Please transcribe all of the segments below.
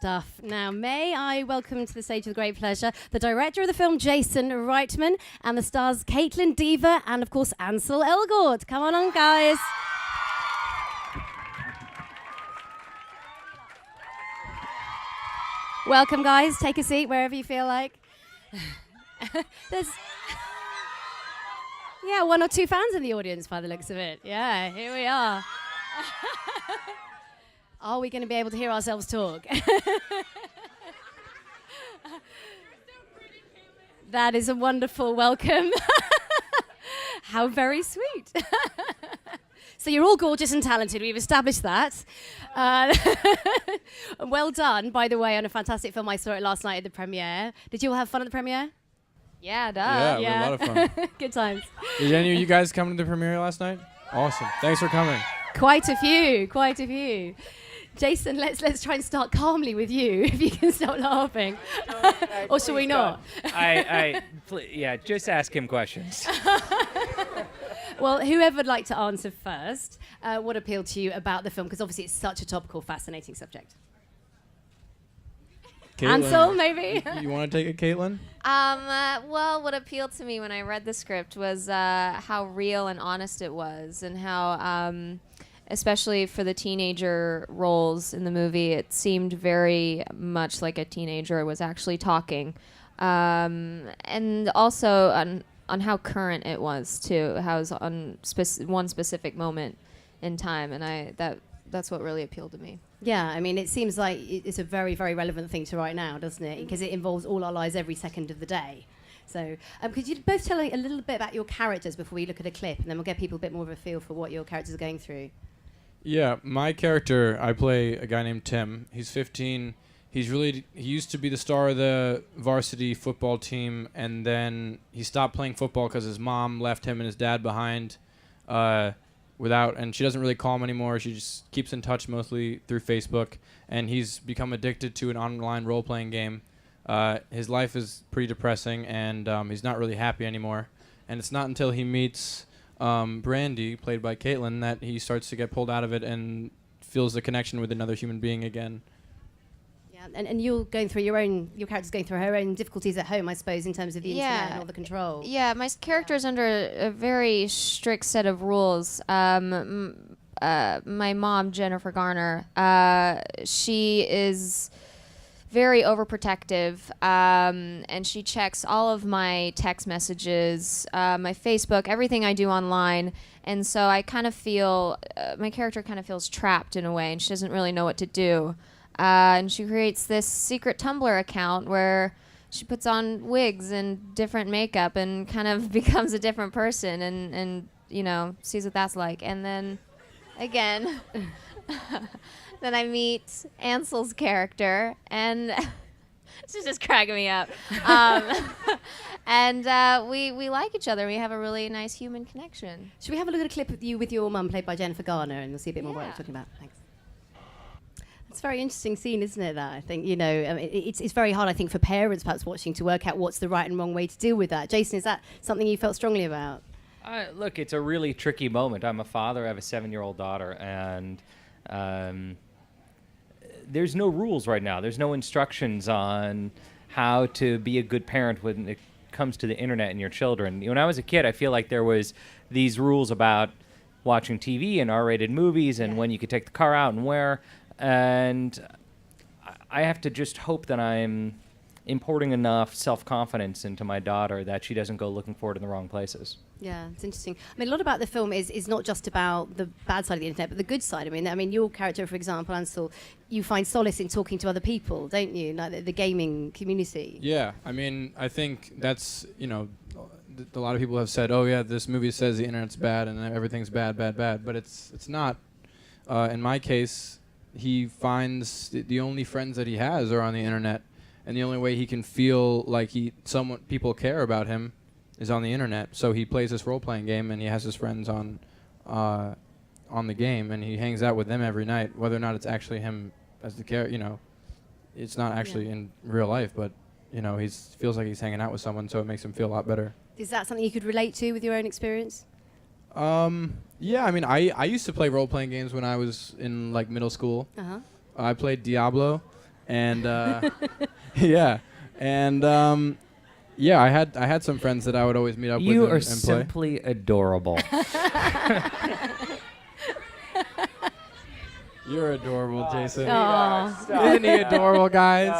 stuff. Now, may I welcome to the stage with great pleasure the director of the film, Jason Reitman, and the stars Kaitlyn, Diva, and of course Ansel Elgort. Come on, guys. Welcome, guys. Take a seat wherever you feel like. There's one or two fans in the audience by the looks of it. Yeah, here we are. Are we going to be able to hear ourselves talk? That is a wonderful welcome. How very sweet. So you're all gorgeous and talented. We've established that. Well done, by the way, on a fantastic film. I saw it last night at the premiere. Did you all have fun at the premiere? Yeah, duh. Yeah, we had a lot of fun. Good times. Did any of you guys come to the premiere last night? Awesome. Thanks for coming. Quite a few. Jason, let's try and start calmly with you, if you can stop laughing. Or shall we not? Just ask him questions. Well, whoever would like to answer first, what appealed to you about the film? Because obviously it's such a topical, fascinating subject. Kaitlyn, Ansel, maybe? You want to take it, Kaitlyn? Well, what appealed to me when I read the script was how real and honest it was, and how, especially for the teenager roles in the movie, it seemed very much like a teenager was actually talking. And also on how current it was, too, how it was on one specific moment in time, and that's what really appealed to me. Yeah, I mean, it seems like it's a very, very relevant thing to right now, doesn't it? Because it involves all our lives every second of the day. So could you both tell a little bit about your characters before we look at a clip, and then we'll get people a bit more of a feel for what your characters are going through? Yeah, my character, I play a guy named Tim. He's 15. He used to be the star of the varsity football team, and then he stopped playing football because his mom left him and his dad behind and she doesn't really call him anymore. She just keeps in touch mostly through Facebook, and he's become addicted to an online role-playing game. His life is pretty depressing, and he's not really happy anymore. And it's not until he meets Brandy, played by Kaitlyn, that he starts to get pulled out of it and feels the connection with another human being again. And you're going through your character's going through her own difficulties at home, I suppose, in terms of the internet and all the control. Yeah, my character is under a very strict set of rules. My mom, Jennifer Garner, she is very overprotective, and she checks all of my text messages, my Facebook, everything I do online. And so I kind of feel, my character kind of feels trapped in a way, and she doesn't really know what to do. And she creates this secret Tumblr account where she puts on wigs and different makeup and kind of becomes a different person and sees what that's like. And then, again, then I meet Ansel's character, and this is just cracking me up. And we like each other. We have a really nice human connection. Should we have a look at a clip of you with your mum, played by Jennifer Garner, and we'll see a bit more what I'm talking about. Thanks. It's a very interesting scene, isn't it, that I think, it's very hard, I think, for parents perhaps watching to work out what's the right and wrong way to deal with that. Jason, is that something you felt strongly about? Look, it's a really tricky moment. I'm a father. I have a 7-year-old daughter, and there's no rules right now. There's no instructions on how to be a good parent when it comes to the internet and your children. When I was a kid, I feel like there was these rules about watching TV and R-rated movies and when you could take the car out and where. And I have to just hope that I'm importing enough self-confidence into my daughter that she doesn't go looking for it in the wrong places. Yeah, it's interesting. I mean, a lot about the film is not just about the bad side of the internet, but the good side. I mean, your character, for example, Ansel, you find solace in talking to other people, don't you? Like the gaming community. Yeah, I mean, I think that's, a lot of people have said, oh yeah, this movie says the internet's bad and everything's bad, but it's not. In my case, he finds the only friends that he has are on the internet, and the only way he can feel like people care about him is on the internet. So he plays this role-playing game, and he has his friends on the game, and he hangs out with them every night, whether or not it's actually him as the character. It's not actually in real life, but he feels like he's hanging out with someone, so it makes him feel a lot better. Is that something you could relate to with your own experience? Yeah, I mean, I used to play role-playing games when I was in middle school. Uh-huh. I played Diablo, and yeah, and yeah, I had some friends that I would always meet up with You and are play. simply adorable. You're adorable, Jason. Aw. Isn't he adorable, guys?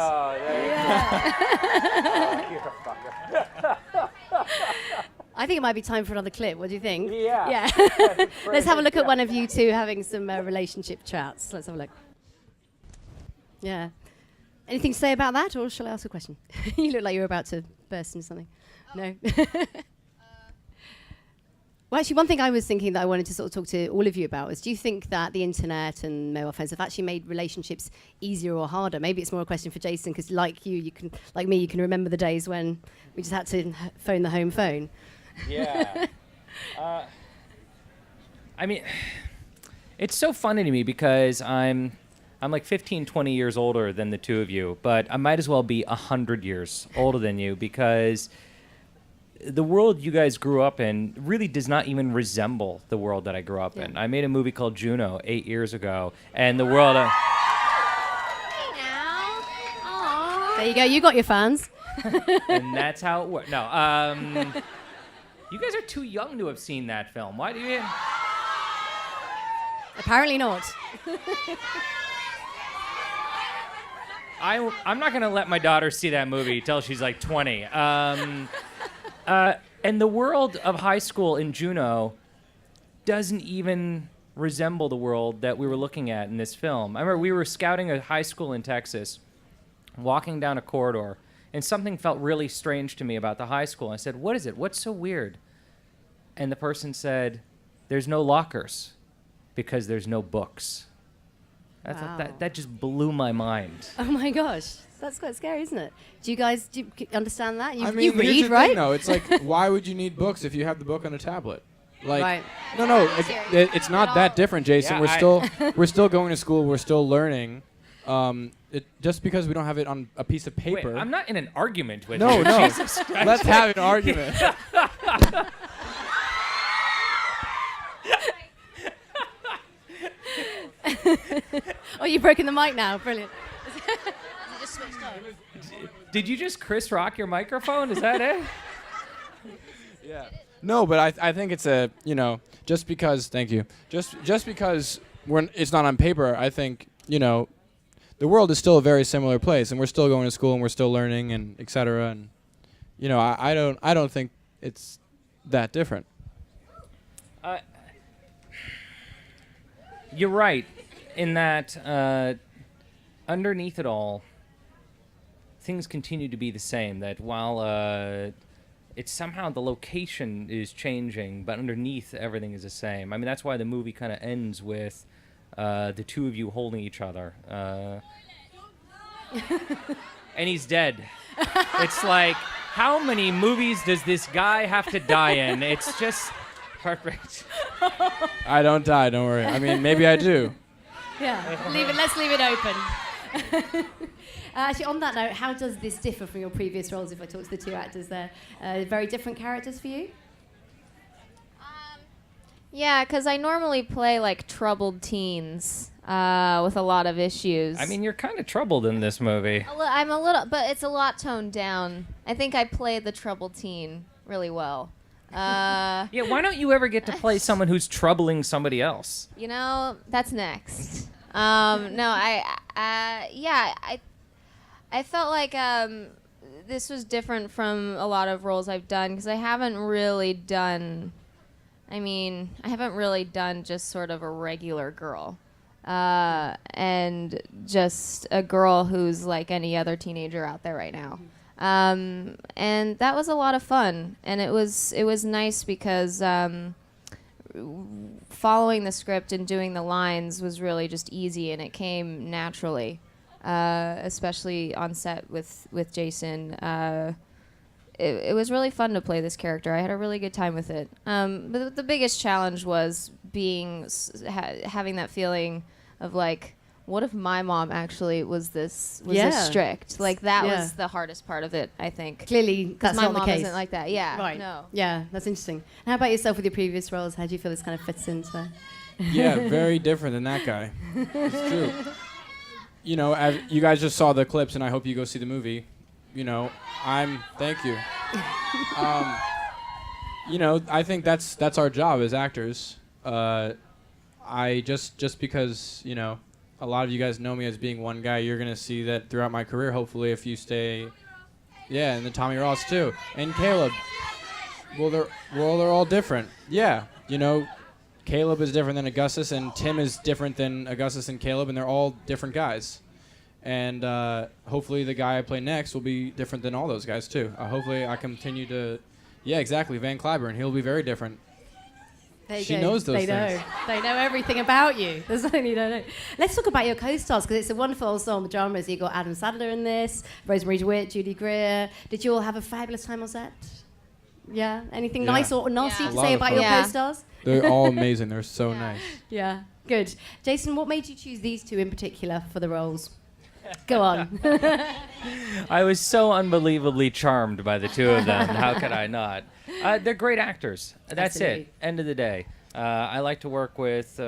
I think it might be time for another clip. What do you think? Yeah. Yeah. Let's have a look at one of you two having some relationship chats. Let's have a look. Yeah. Anything to say about that, or shall I ask a question? You look like you're about to burst into something. No. Well, actually, one thing I was thinking that I wanted to sort of talk to all of you about is, do you think that the internet and mobile phones have actually made relationships easier or harder? Maybe it's more a question for Jason, because like you can, like me, you can remember the days when we just had to phone the home phone. Yeah. I mean, it's so funny to me because I'm like 15, 20 years older than the two of you, but I might as well be 100 years older than you because the world you guys grew up in really does not even resemble the world that I grew up in. I made a movie called Juno 8 years ago, and the world... There you go. You got your fans. and that's how it works. No, you guys are too young to have seen that film. Why do you... Apparently not. I'm not going to let my daughter see that movie till she's like 20. And the world of high school in Juneau doesn't even resemble the world that we were looking at in this film. I remember we were scouting a high school in Texas, walking down a corridor, and something felt really strange to me about the high school. I said, "What is it? What's so weird?" And the person said, "There's no lockers because there's no books." Wow. That just blew my mind. Oh my gosh. That's quite scary, isn't it? Do you guys understand that? You, I mean, you here's read, the right? thing, though. It's like, why would you need books if you have the book on a tablet? Like, Right. no, it's not that different, Jason. Yeah, We're still going to school. We're still learning. Just because we don't have it on a piece of paper. Wait, I'm not in an argument with No, you. no. Jesus Christ. Let's have an argument. Oh, you've broken the mic now. Brilliant. Did you just Chris Rock your microphone? Is that it? Yeah. No, but I think it's a, just because, thank you. Just because it's not on paper, I think, the world is still a very similar place, and we're still going to school and we're still learning and et cetera, and I don't think it's that different. You're right in that underneath it all, things continue to be the same. That while it's somehow the location is changing, but underneath everything is the same. I mean, that's why the movie kind of ends with the two of you holding each other. And he's dead. It's like, how many movies does this guy have to die in? It's just perfect. I don't die, don't worry. I mean, maybe I do. Yeah. Let's leave it open. Actually, on that note, how does this differ from your previous roles? If I talk to the two actors there, very different characters for you. Yeah, because I normally play like troubled teens with a lot of issues. I mean, you're kind of troubled in this movie. I'm a little, but it's a lot toned down. I think I played the troubled teen really well. Yeah, why don't you ever get to play someone who's troubling somebody else? That's next. I felt like this was different from a lot of roles I've done because I haven't really done just sort of a regular girl. And just a girl who's like any other teenager out there right now. And that was a lot of fun. And it was nice because following the script and doing the lines was really just easy and it came naturally, especially on set with Jason. It was really fun to play this character. I had a really good time with it. But the biggest challenge was having that feeling of like, what if my mom actually was this strict? Like that was the hardest part of it, I think. Clearly, that's my not mom the case. isn't like that. Yeah. Right. No. Yeah, that's interesting. And how about yourself with your previous roles? How do you feel this kind of fits into? Yeah, very different than that guy. It's true. you know, you guys just saw the clips, and I hope you go see the movie. You know, thank you. You know, I think that's our job as actors. I just because, you know, a lot of you guys know me as being one guy, you're gonna see that throughout my career. Hopefully, if you stay, yeah, and then Tommy Ross too, and Caleb. Well, they're all different. Yeah, you know, Caleb is different than Augustus, and Tim is different than Augustus and Caleb, and they're all different guys. And hopefully, the guy I play next will be different than all those guys too. Hopefully, I continue to, yeah, exactly, Van Cliburn. He'll be very different. She knows those things. They know everything about you. There's nothing you don't know. Let's talk about your co-stars, because it's a wonderful ensemble drama. You've got Adam Sadler in this, Rosemary DeWitt, Judy Greer. Did you all have a fabulous time on set? Yeah? Anything nice or nasty to say about your co-stars? They're all amazing. They're so nice. Yeah, good. Jason, what made you choose these two in particular for the roles? Go on. I was so unbelievably charmed by the two of them. How could I not? They're great actors. That's Absolutely. it. End of the day. I like to work with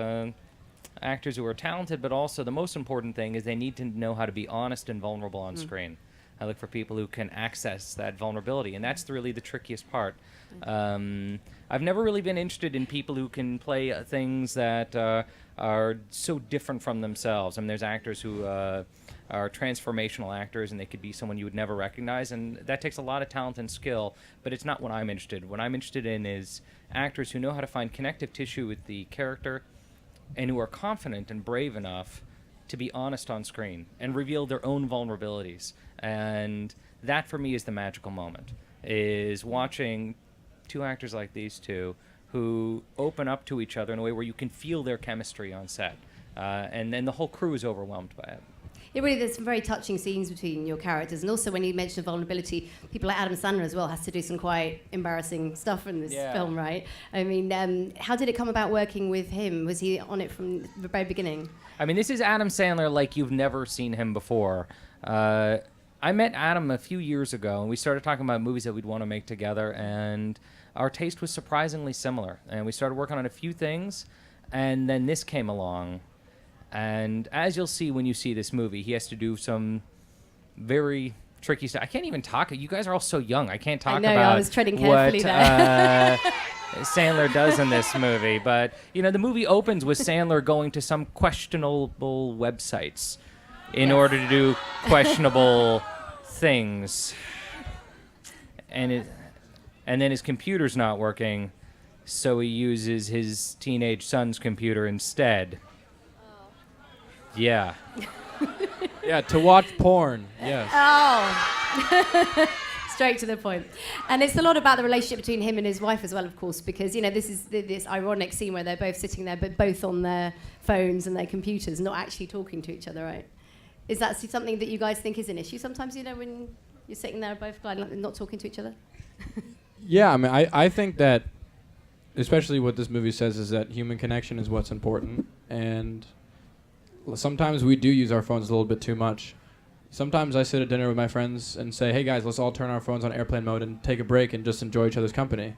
actors who are talented, but also the most important thing is they need to know how to be honest and vulnerable on screen. I look for people who can access that vulnerability, and that's really the trickiest part. I've never really been interested in people who can play things that are so different from themselves. I mean, there's actors who are transformational actors, and they could be someone you would never recognize, and that takes a lot of talent and skill, but it's not what I'm interested in. What I'm interested in is actors who know how to find connective tissue with the character and who are confident and brave enough to be honest on screen and reveal their own vulnerabilities. And that, for me, is the magical moment, is watching two actors like these two who open up to each other in a way where you can feel their chemistry on set. And then the whole crew is overwhelmed by it. It really, there's some very touching scenes between your characters, and also when you mention vulnerability, people like Adam Sandler as well has to do some quite embarrassing stuff in this film, right? I mean, how did it come about working with him? Was he on it from the very beginning? I mean, this is Adam Sandler like you've never seen him before. I met Adam a few years ago, and we started talking about movies that we'd want to make together, and our taste was surprisingly similar. And we started working on a few things, and then this came along. And as you'll see when you see this movie, he has to do some very tricky stuff. I can't even talk. You guys are all so young. I can't talk about I was treading carefully there. Sandler does in this movie. But, you know, the movie opens with Sandler going to some questionable websites in order to do questionable things. And then his computer's not working, so he uses his teenage son's computer instead. Yeah. Yeah, to watch porn. Yes. Oh. Straight to the point. And it's a lot about the relationship between him and his wife as well, of course, because, you know, this is this ironic scene where they're both sitting there, but both on their phones and their computers, not actually talking to each other, right? Is that something that you guys think is an issue sometimes, you know, when you're sitting there both not talking to each other? Yeah, I mean, I think that, especially what this movie says, is that human connection is what's important, and sometimes we do use our phones a little bit too much. Sometimes I sit at dinner with my friends and say, hey guys, let's all turn our phones on airplane mode and take a break and just enjoy each other's company.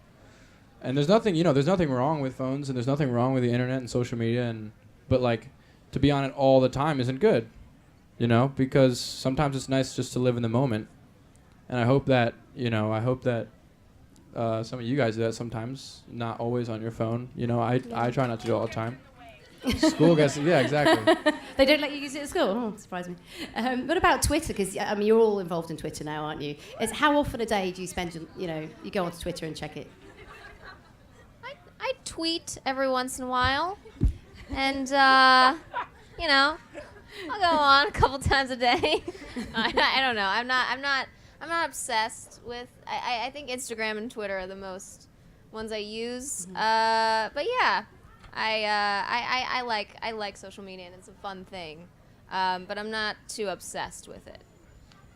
And there's nothing wrong with phones, and there's nothing wrong with the internet and social media, but like, to be on it all the time isn't good, you know, because sometimes it's nice just to live in the moment. And I hope that some of you guys do that sometimes, not always on your phone. You know, I try not to do it all the time. School guys, yeah, exactly. They don't let you use it at school? Oh, surprise me. What about Twitter? Because, I mean, you're all involved in Twitter now, aren't you? How often a day do you spend, you go onto Twitter and check it? I tweet every once in a while. And, you know, I'll go on a couple times a day. I don't know. I'm not obsessed with. I think Instagram and Twitter are the most ones I use. But yeah, I like social media, and it's a fun thing. But I'm not too obsessed with it,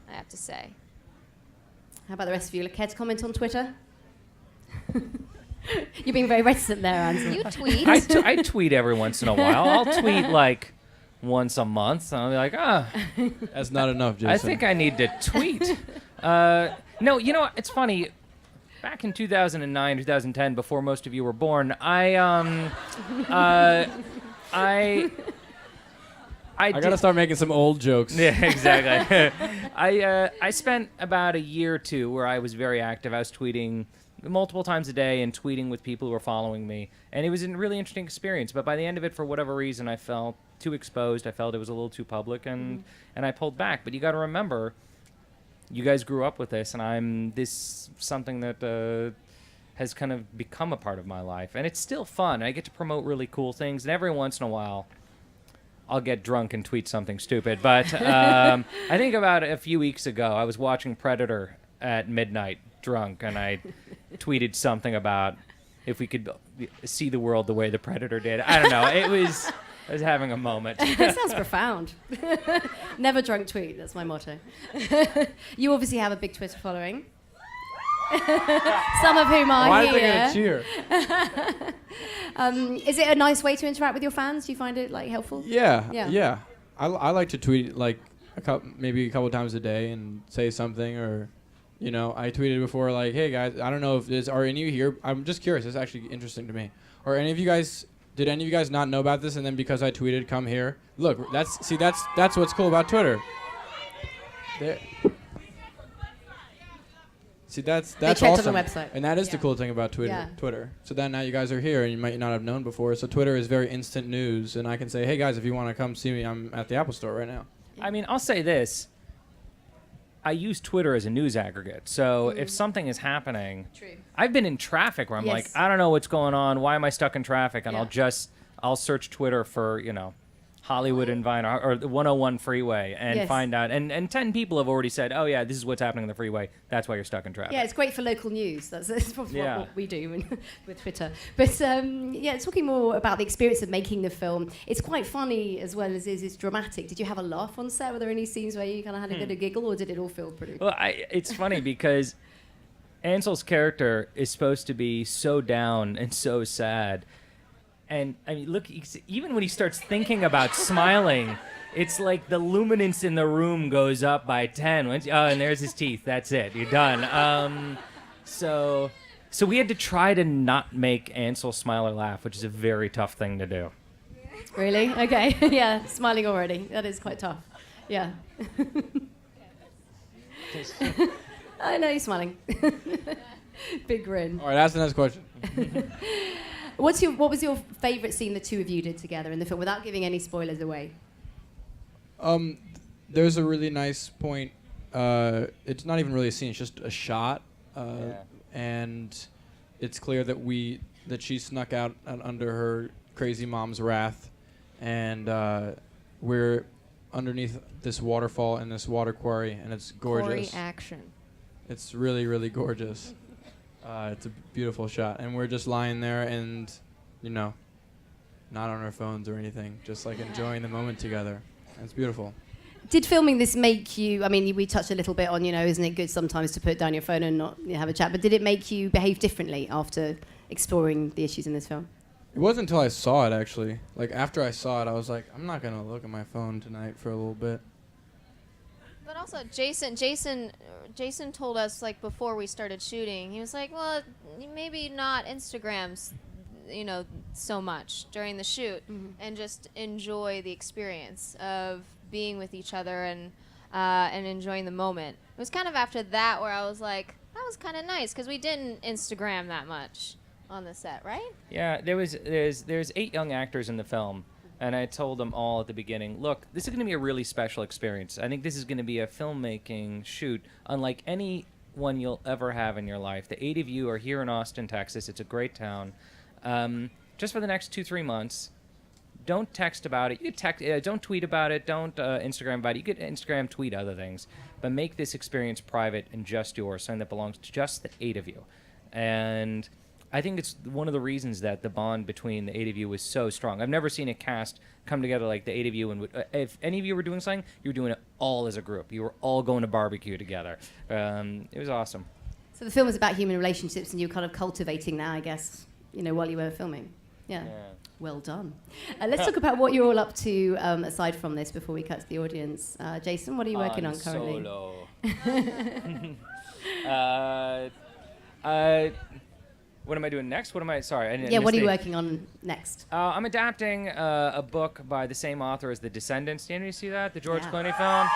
I have to say. How about the rest of you? Care to comment on Twitter? You're being very reticent there, Ansel. You tweet. I tweet every once in a while. I'll tweet like once a month. I'll be like, that's not enough, Jason. I think I need to tweet. No, you know what? It's funny. Back in 2009, 2010, before most of you were born, I I gotta start making some old jokes. Yeah, exactly. I spent about a year or two where I was very active. I was tweeting multiple times a day and tweeting with people who were following me, and it was a really interesting experience. But by the end of it, for whatever reason, I felt too exposed. I felt it was a little too public, and I pulled back. But you got to remember, you guys grew up with this, and this something that has kind of become a part of my life, and it's still fun. I get to promote really cool things, and every once in a while, I'll get drunk and tweet something stupid. But I think about a few weeks ago, I was watching Predator at midnight drunk, and I tweeted something about if we could see the world the way the Predator did. I don't know. I was having a moment. That sounds profound. Never drunk tweet. That's my motto. You obviously have a big Twitter following. Some of whom are Why here. are they gonna cheer? Is it a nice way to interact with your fans? Do you find it helpful? Yeah. I like to tweet maybe a couple times a day and say something, or I tweeted before hey guys, I don't know if are any of you here. I'm just curious. It's actually interesting to me. Or did any of you guys not know about this, and then because I tweeted, come here? Look, that's what's cool about Twitter. There. See, that's checked awesome. on the website. And that is the cool thing about Twitter. Yeah. Twitter. So then now you guys are here, and you might not have known before. So Twitter is very instant news, and I can say, hey guys, if you want to come see me, I'm at the Apple Store right now. I mean, I'll say this. I use Twitter as a news aggregate. So if something is happening, True. I've been in traffic where I'm Yes. I don't know what's going on. Why am I stuck in traffic? And Yeah. I'll search Twitter for, Hollywood and Vine or the 101 freeway and Yes. find out. And 10 people have already said, oh, yeah, this is what's happening on the freeway. That's why you're stuck in traffic. Yeah, it's great for local news. That's probably Yeah. what we do with Twitter. But talking more about the experience of making the film, it's quite funny as well as it's dramatic. Did you have a laugh on set? Were there any scenes where you kind of had a bit of giggle, or did it all feel pretty? Well, it's funny because Ansel's character is supposed to be so down and so sad. And, I mean, look, even when he starts thinking about smiling, it's like the luminance in the room goes up by 10. And there's his teeth. That's it. You're done. So we had to try to not make Ansel smile or laugh, which is a very tough thing to do. Really? Okay. Yeah, smiling already. That is quite tough. Yeah. I know you're smiling. Big grin. All right, ask the next question. What was your favourite scene the two of you did together in the film, without giving any spoilers away? There's a really nice point. It's not even really a scene; it's just a shot, and it's clear that she snuck out under her crazy mom's wrath, and we're underneath this waterfall in this water quarry, and it's gorgeous. Quarry action. It's really, really gorgeous. It's a beautiful shot, and we're just lying there, and not on our phones or anything, just enjoying the moment together. And it's beautiful. Did filming this make you? I mean, we touched a little bit on, isn't it good sometimes to put down your phone and not have a chat? But did it make you behave differently after exploring the issues in this film? It wasn't until I saw it, actually. After I saw it, I was like, I'm not gonna look at my phone tonight for a little bit. But also, Jason told us before we started shooting, he was like, well, maybe not Instagrams, so much during the shoot, and just enjoy the experience of being with each other and enjoying the moment. It was kind of after that where I was like, that was kind of nice, because we didn't Instagram that much on the set, right? Yeah, there's 8 young actors in the film. And I told them all at the beginning, look, this is going to be a really special experience. I think this is going to be a filmmaking shoot unlike any one you'll ever have in your life. The 8 of you are here in Austin, Texas. It's a great town. Just for the next 2-3 months, don't text about it. You could don't tweet about it. Don't Instagram about it. You could Instagram, tweet other things. But make this experience private and just yours, something that belongs to just the 8 of you. And I think it's one of the reasons that the bond between the 8 of you was so strong. I've never seen a cast come together like the 8 of you. And if any of you were doing something, you were doing it all as a group. You were all going to barbecue together. It was awesome. So the film is about human relationships, and you're kind of cultivating that, I guess, while you were filming. Yeah. Well done. Let's talk about what you're all up to aside from this before we cut to the audience. Jason, what are you working on currently? Solo. What am I doing next? What am I? Sorry. What are you working on next? I'm adapting a book by the same author as The Descendants. Did you see that? The George Clooney film?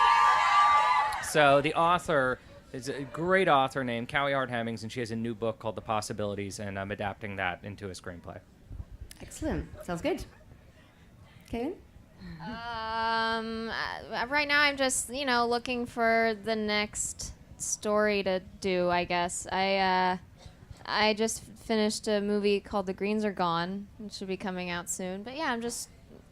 So the author is a great author named Callie Hart Hemmings, and she has a new book called The Possibilities, and I'm adapting that into a screenplay. Excellent. Sounds good. Kaitlyn? Right now I'm just, looking for the next story to do, I guess. I just finished a movie called The Greens Are Gone. It should be coming out soon. But yeah, I'm just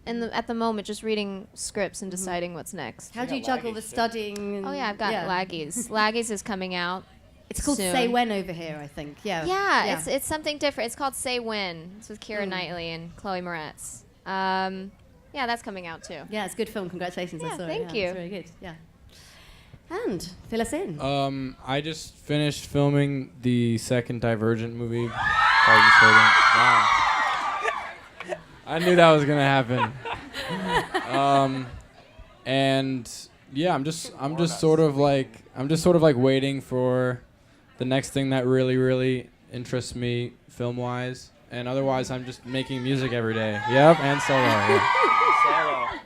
at the moment just reading scripts and deciding what's next. How do you juggle the studying? And I've got Laggies. Laggies is coming out. It's called soon. Say When over here, I think. Yeah. It's something different. It's called Say When. It's with Keira Knightley and Chloe Moretz. That's coming out too. Yeah, it's a good film. Congratulations. I saw thank it. you. It's very good. Yeah. And fill us in. I just finished filming the second Divergent movie. Wow. I knew that was gonna happen. And yeah, I'm just sort of like waiting for the next thing that really, really interests me film-wise. And otherwise, I'm just making music every day. Yep, and solo. Yeah.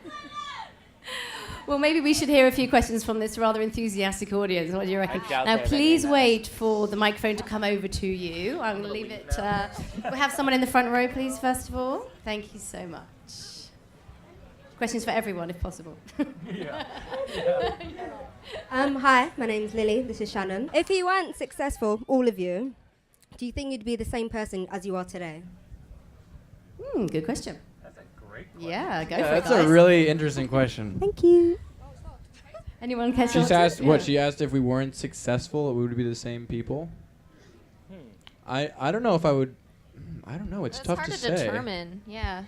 Well, maybe we should hear a few questions from this rather enthusiastic audience. What do you reckon? Now, please wait for the microphone to come over to you. I'm going to leave it. We'll have someone in the front row, please, first of all. Thank you so much. Questions for everyone, if possible. Hi, my name's Lily. This is Shannon. If you weren't successful, all of you, do you think you'd be the same person as you are today? Good question. That's a great question. Yeah, go for it, That's guys. a really interesting question. Thank you. Anyone catch She's on to asked it? what she asked if we weren't successful, we would be the same people. I don't know if I would. I don't know. It's tough to say. It's hard to determine. Yeah.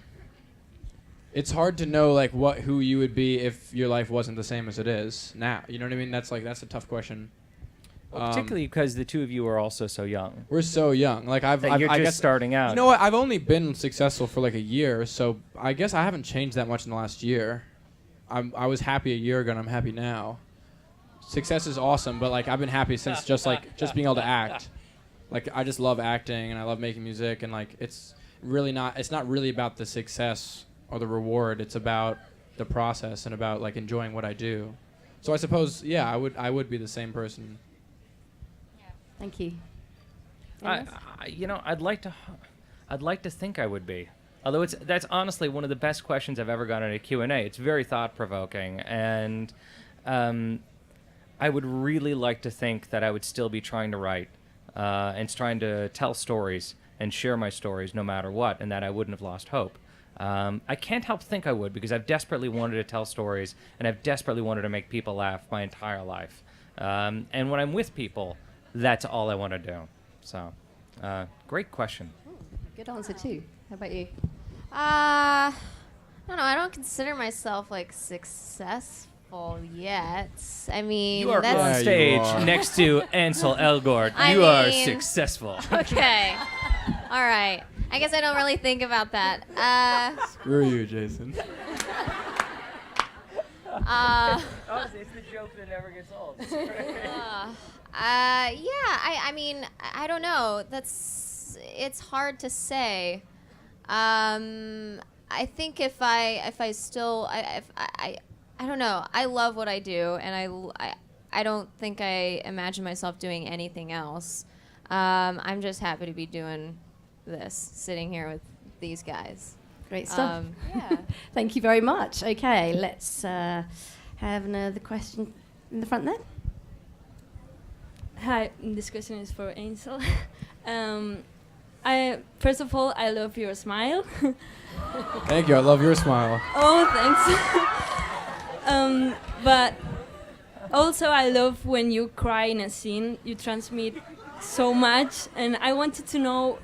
It's hard to know who you would be if your life wasn't the same as it is now. You know what I mean? That's a tough question. Well, particularly because the two of you are also so young. We're so young. You're I just guess starting out. You know what? I've only been successful for a year, so I guess I haven't changed that much in the last year. I was happy a year ago, and I'm happy now. Success is awesome, but I've been happy since just being able to act. I just love acting, and I love making music, and it's not really about the success or the reward. It's about the process and about enjoying what I do. So I suppose, yeah, I would be the same person. Thank you. I'd like to think I would be. Although that's honestly one of the best questions I've ever gotten at a Q&A. It's very thought-provoking, and I would really like to think that I would still be trying to write and trying to tell stories and share my stories no matter what, and that I wouldn't have lost hope. I can't help think I would, because I've desperately wanted to tell stories, and I've desperately wanted to make people laugh my entire life. And when I'm with people, that's all I want to do. So, great question. Good answer, too. How about you? I don't know. I don't consider myself successful yet. I mean, You are that's on Yeah, stage you are. next to Ansel Elgort. I You are mean- successful. okay. All right. I guess I don't really think about that. Screw you, Jason. It's the joke that never gets old. I mean, I don't know. It's hard to say. I think if I don't know. I love what I do, and I don't think I imagine myself doing anything else. I'm just happy to be doing this, sitting here with these guys. Great stuff. Yeah. Thank you very much. Okay, let's have another question in the front there. Hi, this question is for Ansel. First of all, I love your smile. Thank you. I love your smile. Oh, thanks. But also, I love when you cry in a scene. You transmit so much, and I wanted to know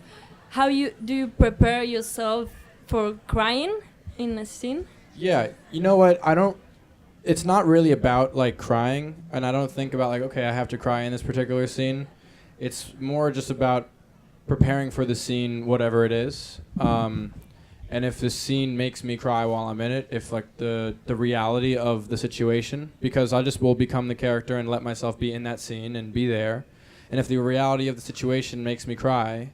how do you prepare yourself for crying in a scene? Yeah, you know what? It's not really about crying, and I don't think about okay, I have to cry in this particular scene. It's more just about preparing for the scene, whatever it is. And if the scene makes me cry while I'm in it, if the reality of the situation, because I just will become the character and let myself be in that scene and be there. And if the reality of the situation makes me cry,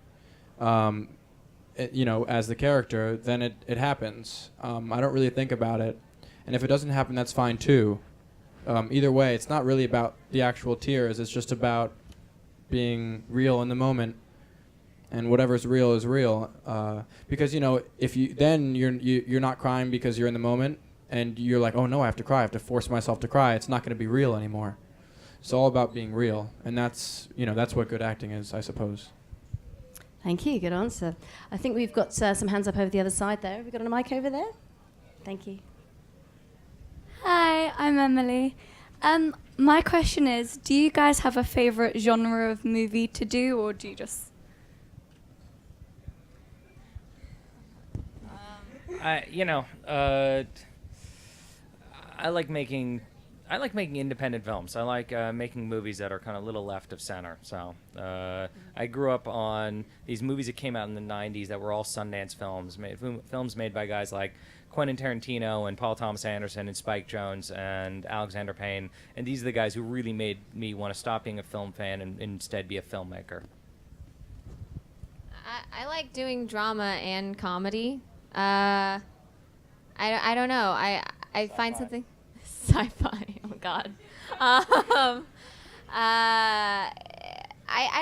as the character, then it happens. I don't really think about it. And if it doesn't happen, that's fine too. Either way, it's not really about the actual tears. It's just about being real in the moment. And whatever's real is real. Because, if you're not crying because you're in the moment, and you're like, oh no, I have to cry. I have to force myself to cry. It's not going to be real anymore. It's all about being real. And that's what good acting is, I suppose. Thank you. Good answer. I think we've got some hands up over the other side there. Have we got a mic over there? Thank you. Hi, I'm Emily. My question is, do you guys have a favorite genre of movie to do, or do you just... I like making independent films. I like making movies that are kind of a little left of center. So I grew up on these movies that came out in the 90s that were all Sundance films, films made by guys like Quentin Tarantino and Paul Thomas Anderson and Spike Jonze and Alexander Payne. And these are the guys who really made me want to stop being a film fan and instead be a filmmaker. I like doing drama and comedy. I don't know. I find something sci-fi. Oh God. I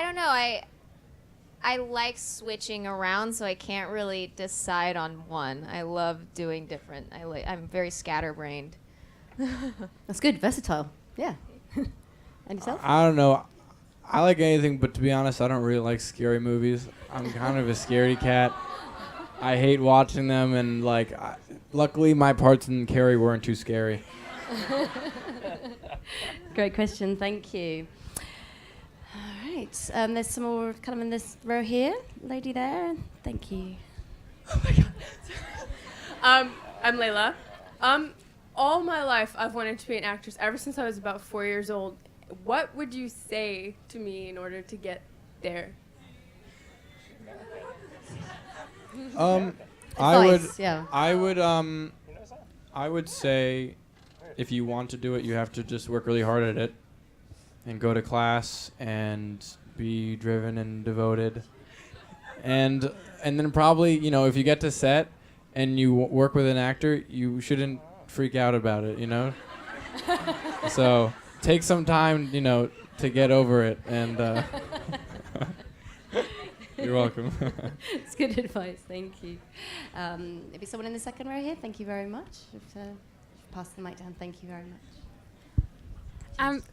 don't know. I like switching around, so I can't really decide on one. I love doing different. I'm very scatterbrained. That's good. Versatile. Yeah. And yourself? I don't know. I like anything, but to be honest, I don't really like scary movies. I'm kind of a scaredy cat. I hate watching them, and luckily my parts in Carrie weren't too scary. Great question. Thank you. All right. There's some more kind of in this row here. Lady there. Thank you. Oh my God. I'm Layla. All my life I've wanted to be an actress ever since I was about 4 years old. What would you say to me in order to get there? I would say if you want to do it, you have to just work really hard at it and go to class and be driven and devoted. And then probably, if you get to set and you work with an actor, you shouldn't freak out about it, So take some time, to get over it, and you're welcome. It's good advice. Thank you. Maybe someone in the second row here. Thank you very much. Pass the mic down. Thank you very much.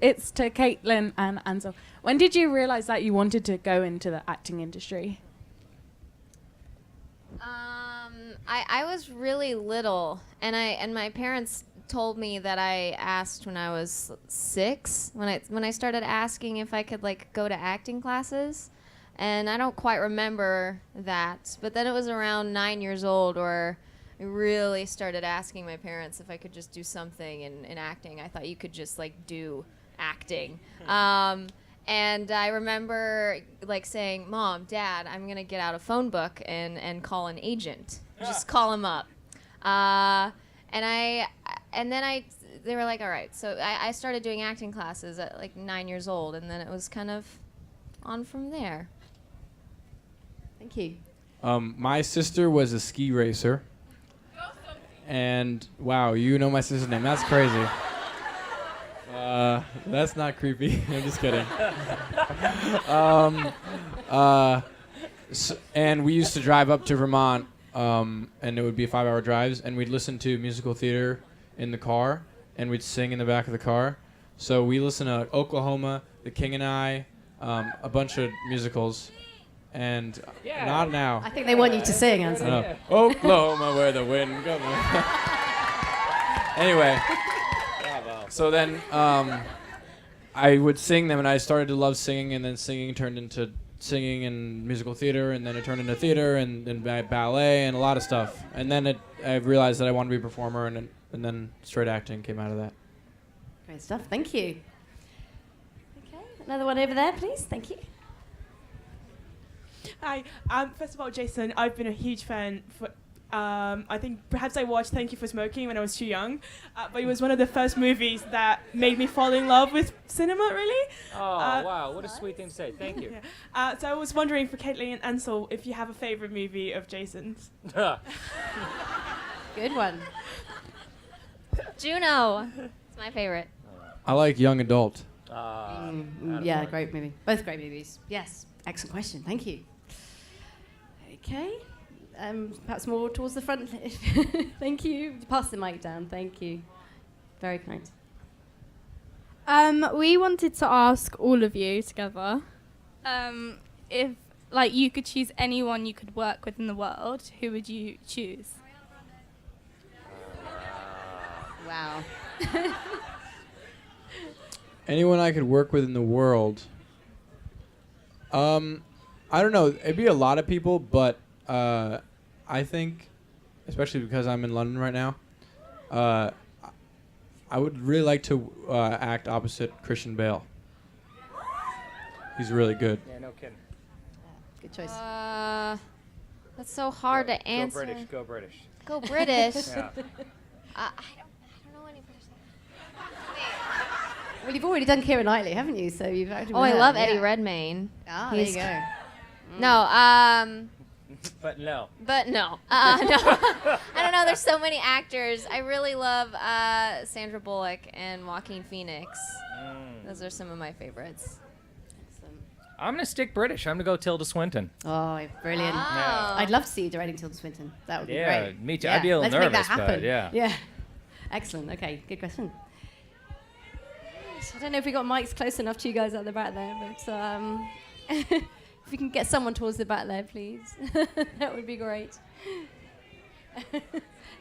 It's to Kaitlyn and Ansel. When did you realize that you wanted to go into the acting industry? I was really little, and my parents told me that I asked when I was 6, when I started asking if I could go to acting classes, and I don't quite remember that, but then it was around 9 years old where I really started asking my parents if I could just do something in acting. I thought you could just do acting. And I remember saying, Mom, Dad, I'm going to get out a phone book and call an agent. Just call him up. They were like, all right. So I started doing acting classes at 9 years old, and then it was kind of on from there. Thank you. My sister was a ski racer. And wow, you know my sister's name. That's crazy. That's not creepy. I'm just kidding. And we used to drive up to Vermont, and it would be 5-hour drives, and we'd listen to musical theater in the car, and we'd sing in the back of the car. So we listened to Oklahoma, The King and I, a bunch of musicals. And not now. I think they want you to sing, Ansel. Oklahoma, where the wind goes. Anyway, so then I would sing them, and I started to love singing, and then singing turned into singing and musical theater, and then it turned into theater and ballet and a lot of stuff. And then I realized that I wanted to be a performer, and then straight acting came out of that. Great stuff. Thank you. Okay, another one over there, please. Thank you. Hi. First of all, Jason, I've been a huge fan I think perhaps I watched Thank You for Smoking when I was too young, but it was one of the first movies that made me fall in love with cinema, really. Oh, wow. What a sweet thing to say. Thank you. Yeah. So I was wondering for Kaitlyn and Ansel if you have a favorite movie of Jason's. Good one. Juno. It's my favorite. I like young adult. Yeah, great movie. Both great movies. Yes, excellent question. Thank you. Okay. Perhaps more towards the front. Thank you. Pass the mic down. Thank you. Very kind. We wanted to ask all of you together if, like, you could choose anyone you could work with in the world, who would you choose? Wow. Anyone I could work with in the world. I don't know. It'd be a lot of people, but I think, especially because I'm in London right now, I would really like to act opposite Christian Bale. He's really good. Yeah, no kidding. Good choice. That's so hard to answer. Go British. Go British. Yeah. I don't know any British. Well, you've already done Keira Knightley, haven't you? So you've acted with I her, love yeah. Eddie Redmayne. Ah, there you go. No, But no. But no. No. I don't know. There's so many actors. I really love Sandra Bullock and Joaquin Phoenix. Those are some of my favorites. I'm going to stick British. I'm going to go Tilda Swinton. Oh, brilliant. Oh. I'd love to see you directing Tilda Swinton. That would be Yeah, great. me too. I'd be a little let's make that nervous, but happen. yeah. Yeah. Excellent. Okay, good question. I don't know if we got mics close enough to you guys at the back there, but if we can get someone towards the back there, please. That would be great.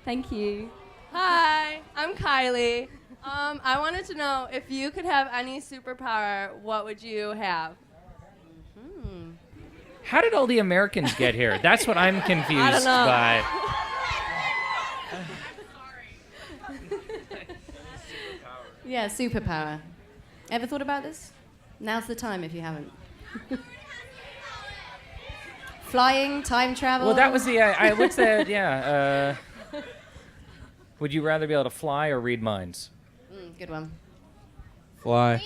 Thank you. Hi, I'm Kylie. I wanted to know if you could have any superpower, what would you have? How did all the Americans get here? That's what I'm confused I don't know. by. Yeah, superpower. Ever thought about this? Now's the time if you haven't. Flying, time travel. Well, that was the. What's the? Yeah. Would you rather be able to fly or read minds? Good one. Fly.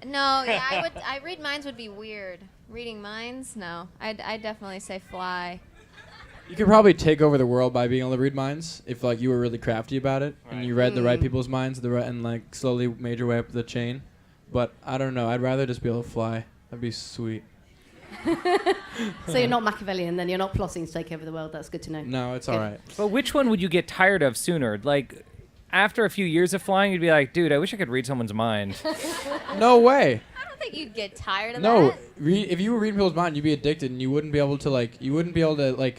No, yeah, I read minds would be weird. Reading minds? No. I'd definitely say fly. You could probably take over the world by being able to read minds if like you were really crafty about it and you read the right people's minds and like slowly made your way up the chain. But I don't know. I'd rather just be able to fly. That'd be sweet. So you're not Machiavellian, then you're not plotting to take over the world. That's good to know. No, it's all right. But which one would you get tired of sooner? Like, after a few years of flying, you'd be like, dude, I wish I could read someone's mind. No way. I don't think you'd get tired of No, that. if you were reading people's mind, you'd be addicted, and you wouldn't be able to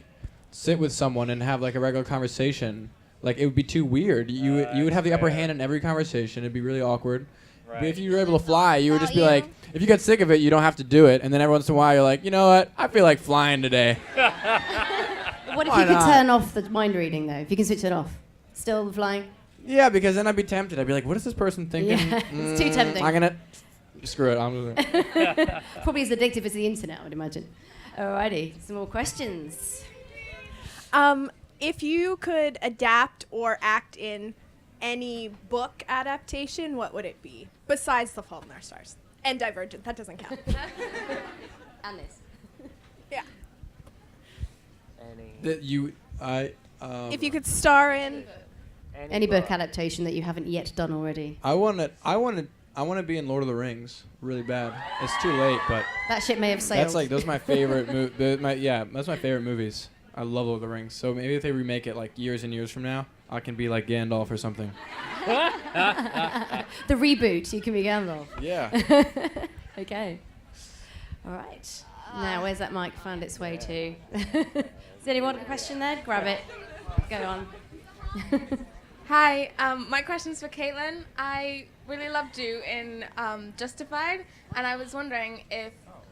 sit with someone and have like a regular conversation. Like it would be too weird. You would have the upper hand in every conversation. It'd be really awkward. But if you were able to fly, you would just be like, if you get sick of it, you don't have to do it. And then every once in a while, you're like, you know what? I feel like flying today. What if Why you could not? turn off the mind reading though? If you can switch it off, still flying. Yeah, because then I'd be tempted. I'd be like, what is this person thinking? Yeah, it's too tempting. I'm gonna screw it. I'm gonna. Probably as addictive as the internet, I would imagine. Alrighty, some more questions. If you could adapt or act in any book adaptation, what would it be? Besides The Fault in Our Stars. And Divergent, that doesn't count. And this. Yeah. That you, If you could star in... Any book adaptation that you haven't yet done already. I want to be in Lord of the Rings really bad. It's too late, but That ship may have sailed. that's like those are my favorite. That's my favorite movies. I love Lord of the Rings. So maybe if they remake it like years and years from now, I can be like Gandalf or something. The reboot, you can be Gandalf. Yeah. Okay. All right. Now, where's that mic found its way to? Does anyone have a question there? Grab it. Go on. Hi, my question's for Kaitlyn. I really loved you in Justified, and I was wondering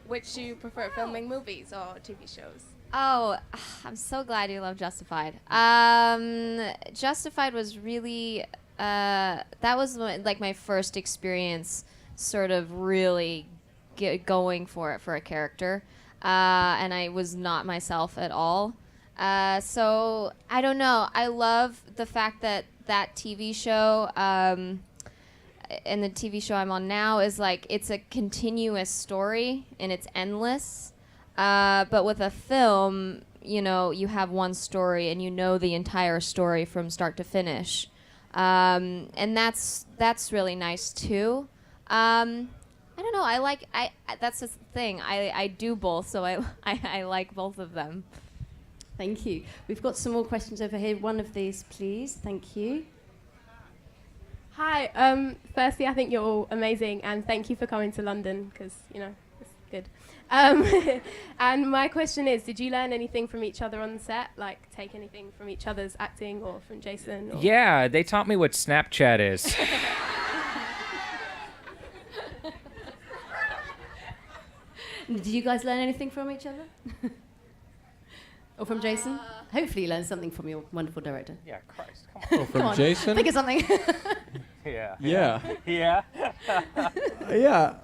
which you prefer, filming movies or TV shows. Oh, I'm so glad you love Justified. Justified was really that was like my first experience, sort of really going for it for a character, and I was not myself at all. So I don't know. I love the fact that TV show and the TV show I'm on now is like it's a continuous story and it's endless. But with a film, you know, you have one story and you know the entire story from start to finish, and that's really nice too. I don't know. I that's the thing. I do both, so I like both of them. Thank you. We've got some more questions over here. One of these, please. Thank you. Hi. Firstly, I think you're all amazing, and thank you for coming to London because it's good. And my question is, did you learn anything from each other on the set? Like, take anything from each other's acting or from Jason? Or Yeah, they taught me what Snapchat is. Did you guys learn anything from each other? Or from Jason? Hopefully you learned something from your wonderful director. Yeah, Christ, come on. Oh, from Come on, Jason? think of something. Yeah. Yeah. Yeah. Yeah.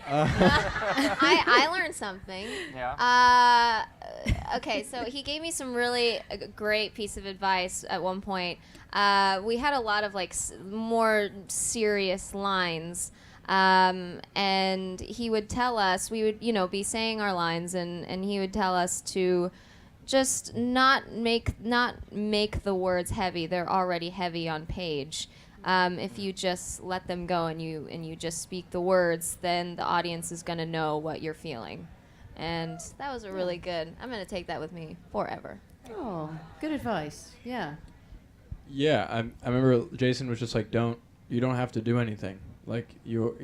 I learned something. Yeah. Okay, so he gave me some really great piece of advice at one point. We had a lot of like more serious lines. And he would tell us, we would, be saying our lines, and he would tell us to just not make the words heavy. They're already heavy on page. If you just let them go and you just speak the words, then the audience is gonna know what you're feeling. And that was a really good. I'm gonna take that with me forever. Oh, good advice. Yeah. Yeah, I remember Jason was just like, you don't have to do anything. Like you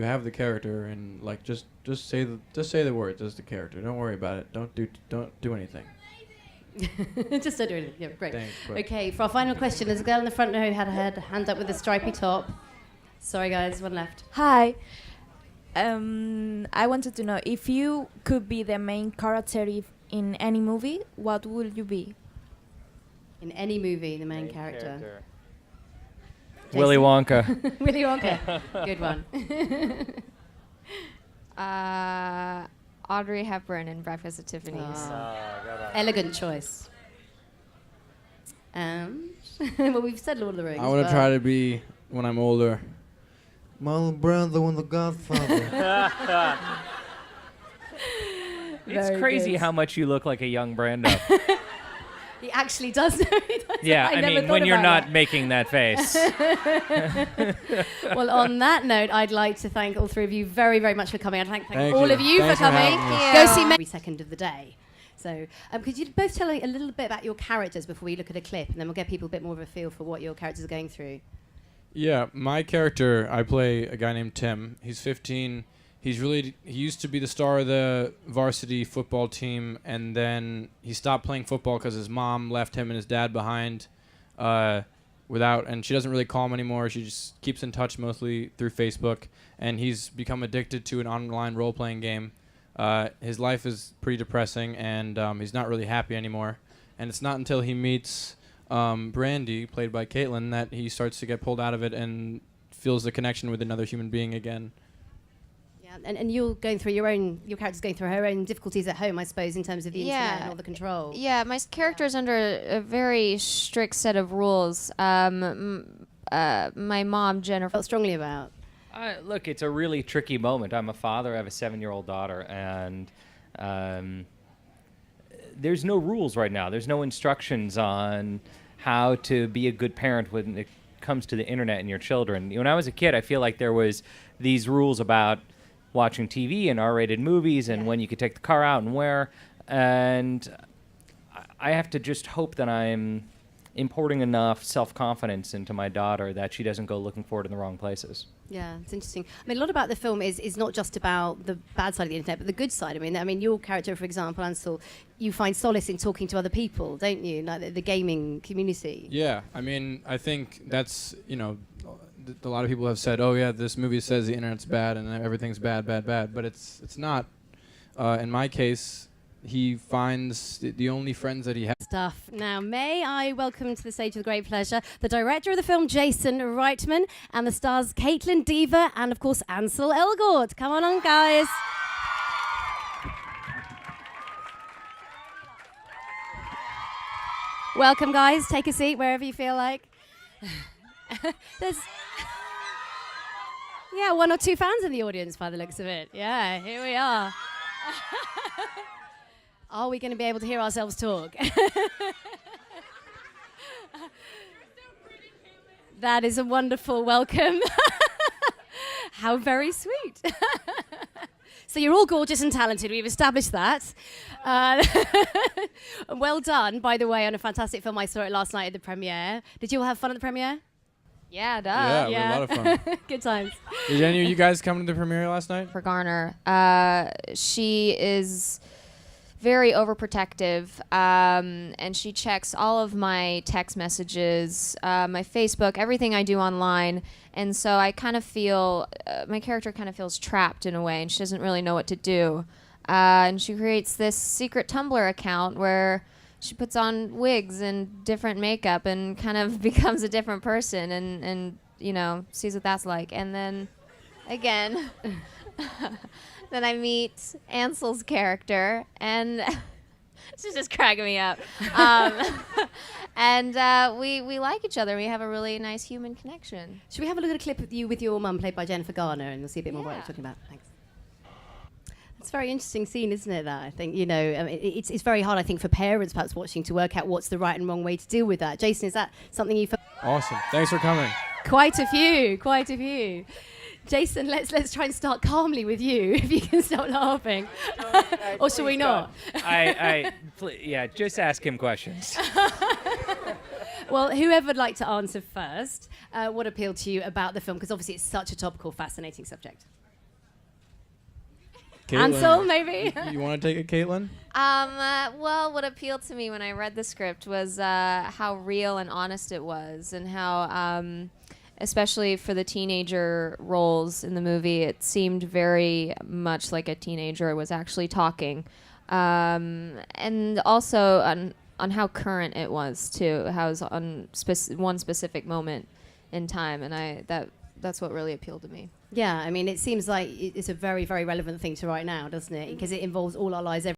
have the character, and like just say the words as the character. Don't worry about it. Don't do anything. Just don't do anything. Yeah, great. Thanks, Okay, for our final question, there's a girl in the front row who had her hand up with a stripy top. Sorry guys, one left. Hi. I wanted to know if you could be the main character in any movie, what would you be? In any movie, the main character. Willy Wonka. Willy Wonka. Good one. Audrey Hepburn in Breakfast at Tiffany's. Elegant choice. Well, we've said Lord of the Rings. I want to try to be, when I'm older, Marlon Brando in The Godfather. It's Very crazy good. how much you look like a young Brando. He actually does. He does. Yeah, I never mean, thought when you're about not making that face. Well, on that note, I'd like to thank all three of you very, very much for coming. I'd like to thank Thank all you. of you Thanks for for coming. having us. Go see every second of the day. So, could you both tell a little bit about your characters before we look at a clip, and then we'll get people a bit more of a feel for what your characters are going through. Yeah, my character, I play a guy named Tim. He's 15. He used to be the star of the varsity football team, and then he stopped playing football because his mom left him and his dad behind and she doesn't really call him anymore. She just keeps in touch mostly through Facebook, and he's become addicted to an online role-playing game. His life is pretty depressing, and he's not really happy anymore. And it's not until he meets Brandy, played by Kaitlyn, that he starts to get pulled out of it and feels the connection with another human being again. And you're going through your character's going through her own difficulties at home, I suppose, in terms of the internet and all the control. Yeah, my character's under a very strict set of rules. My mom, Jennifer, felt strongly about. Look, it's a really tricky moment. I'm a father. I have a 7-year-old daughter, and there's no rules right now. There's no instructions on how to be a good parent when it comes to the internet and your children. When I was a kid, I feel like there was these rules about watching TV and R-rated movies and when you could take the car out and where. And I have to just hope that I'm importing enough self-confidence into my daughter that she doesn't go looking for it in the wrong places. Yeah, it's interesting. I mean, a lot about the film is not just about the bad side of the internet, but the good side. I mean, your character, for example, Ansel, you find solace in talking to other people, don't you? Like the gaming community. Yeah, I mean, I think that's, a lot of people have said, oh yeah, this movie says the internet's bad and everything's bad, but it's not. In my case, he finds the only friends that he has. Stuff. Now, may I welcome to the stage with great pleasure the director of the film, Jason Reitman, and the stars Kaitlyn, Diva, and of course Ansel Elgort. Come on, guys. Welcome, guys. Take a seat wherever you feel like. There's, yeah, 1 or 2 fans in the audience by the looks of it. Yeah, here we are. Are we going to be able to hear ourselves talk? That is a wonderful welcome. How very sweet. So you're all gorgeous and talented. We've established that. Well done, by the way, on a fantastic film. I saw it last night at the premiere. Did you all have fun at the premiere? Yeah, duh. Yeah, we had a lot of fun. Good times. Did any of you guys come to the premiere last night? For Garner, she is very overprotective, and she checks all of my text messages, my Facebook, everything I do online. And so I kind of feel, my character kind of feels trapped in a way, and she doesn't really know what to do. And she creates this secret Tumblr account where she puts on wigs and different makeup and kind of becomes a different person and you know, sees what that's like. And then, again, then I meet Ansel's character, and this is just cracking me up. And we like each other. We have a really nice human connection. Should we have a look at a clip of you with your mum, played by Jennifer Garner, and we'll see a bit more what Yeah. we're talking about. Thanks. It's a very interesting scene, isn't it, that? I think, you know, I mean, it's very hard, I think, for parents perhaps watching to work out what's the right and wrong way to deal with that. Jason, is that something you felt? Awesome. Thanks for coming. Quite a few. Jason, let's try and start calmly with you, if you can stop laughing. Or shall we not? Yeah, just ask him questions. Well, whoever would like to answer first, what appealed to you about the film? Because obviously it's such a topical, fascinating subject. Kaitlyn, Ansel, maybe? You want to take it, Kaitlyn? Well, what appealed to me when I read the script was how real and honest it was, and how, especially for the teenager roles in the movie, it seemed very much like a teenager was actually talking. And also on how current it was, too, how it was on one specific moment in time, and that's what really appealed to me. Yeah, I mean, it seems like it's a very, very relevant thing to right now, doesn't it? Because it involves all our lives every